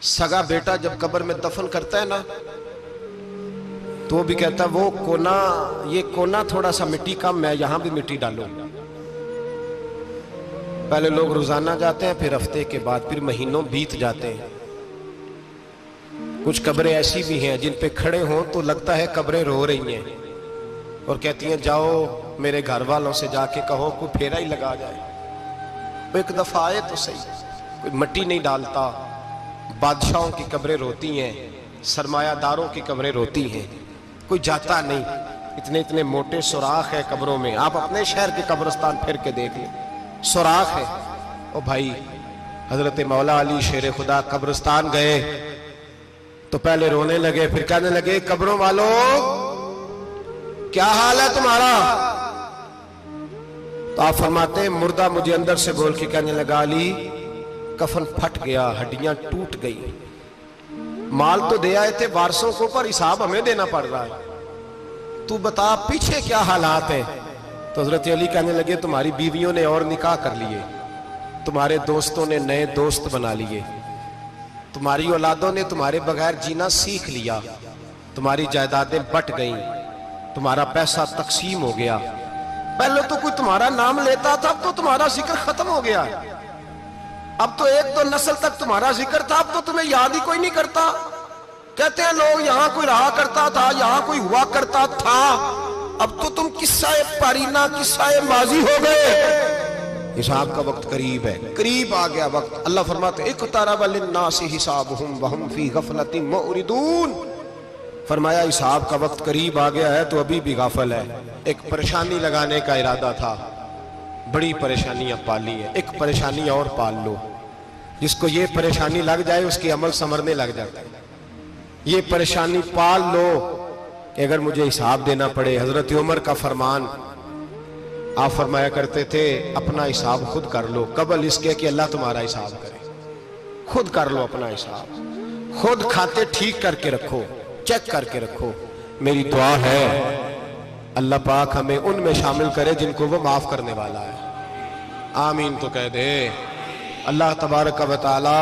سگا بیٹا جب قبر میں دفن کرتا ہے نا تو وہ بھی کہتا ہے وہ کونا، یہ کونا تھوڑا سا مٹی کم ہے، یہاں بھی مٹی ڈالو۔ پہلے لوگ روزانہ جاتے ہیں، پھر ہفتے کے بعد، پھر مہینوں بیت جاتے ہیں۔ کچھ قبریں ایسی بھی ہیں جن پہ کھڑے ہوں تو لگتا ہے قبریں رو رہی ہیں اور کہتی ہیں جاؤ میرے گھر والوں سے جا کے کہو کوئی پھیرا ہی لگا جائے۔ وہ ایک دفعہ آئے تو صحیح، کوئی مٹی نہیں ڈالتا۔ بادشاہوں کی قبریں روتی ہیں، سرمایہ داروں کی قبریں روتی ہیں، کوئی جاتا نہیں۔ اتنے اتنے موٹے سوراخ ہے قبروں میں، آپ اپنے شہر کے قبرستان پھر کے دیکھ لیں، سوراخ ہے۔ او بھائی، حضرت مولا علی شیر خدا قبرستان گئے تو پہلے رونے لگے، پھر کہنے لگے قبروں والوں کیا حال ہے تمہارا؟ تو آپ فرماتے ہیں مردہ مجھے اندر سے بول کے کہنے لگا علی کفن پھٹ گیا، ہڈیاں ٹوٹ گئی، مال تو دے آئے تھے وارثوں کو پر حساب ہمیں دینا پڑ رہا ہے، تو بتا پیچھے کیا حالات ہیں؟ تو حضرت علی کہنے لگے تمہاری بیویوں نے اور نکاح کر لیے، تمہارے دوستوں نے نئے دوست بنا لیے، تمہاری اولادوں نے تمہارے بغیر جینا سیکھ لیا، تمہاری جائیدادیں بٹ گئیں، تمہارا پیسہ تقسیم ہو گیا۔ پہلے تو کوئی تمہارا نام لیتا تھا، اب تو تمہارا ذکر ختم ہو گیا، اب تو ایک دو نسل تک تمہارا ذکر تھا، اب تو تمہیں یاد ہی کوئی نہیں کرتا۔ کہتے ہیں لوگ یہاں کوئی رہا کرتا تھا، یہاں کوئی ہوا کرتا تھا، اب تو تم قصہ پارینہ، قصہ ماضی ہو گئے۔ حساب کا وقت قریب ہے، قریب آ گیا وقت۔ اللہ فرماتے اقترب للناس حسابهم وهم فی غفلۃ معرضون، فرمایا حساب کا وقت قریب آ گیا ہے تو ابھی بھی غافل ہے۔ ایک پریشانی لگانے کا ارادہ تھا، بڑی پریشانیاں پالی ہیں، ایک پریشانی اور پال لو، جس کو یہ پریشانی لگ جائے اس کی عمل سنورنے لگ جاتا ہے۔ یہ پریشانی پال لو کہ اگر مجھے حساب دینا پڑے۔ حضرت عمر کا فرمان، آپ فرمایا کرتے تھے اپنا حساب خود کر لو قبل اس کے کہ اللہ تمہارا حساب کرے۔ خود کر لو اپنا حساب، خود کھاتے ٹھیک کر کے رکھو، چیک کر کے رکھو۔ میری دعا ہے اللہ پاک ہمیں ان میں شامل کرے جن کو وہ معاف کرنے والا ہے، آمین تو کہہ دے۔ اللہ تبارک و تعالی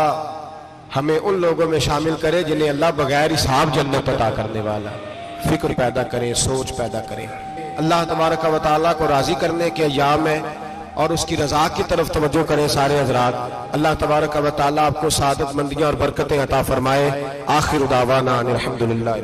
ہمیں ان لوگوں میں شامل کرے جنہیں اللہ بغیر حساب جنت عطا کرنے والا ہے۔ فکر پیدا کریں، سوچ پیدا کریں۔ اللہ تبارک و تعالیٰ کو راضی کرنے کے ایام ہے اور اس کی رضا کی طرف توجہ کریں سارے حضرات۔ اللہ تبارک و تعالیٰ آپ کو سعادت مندیاں اور برکتیں عطا فرمائے۔ آخر دعوانا الحمدللہ۔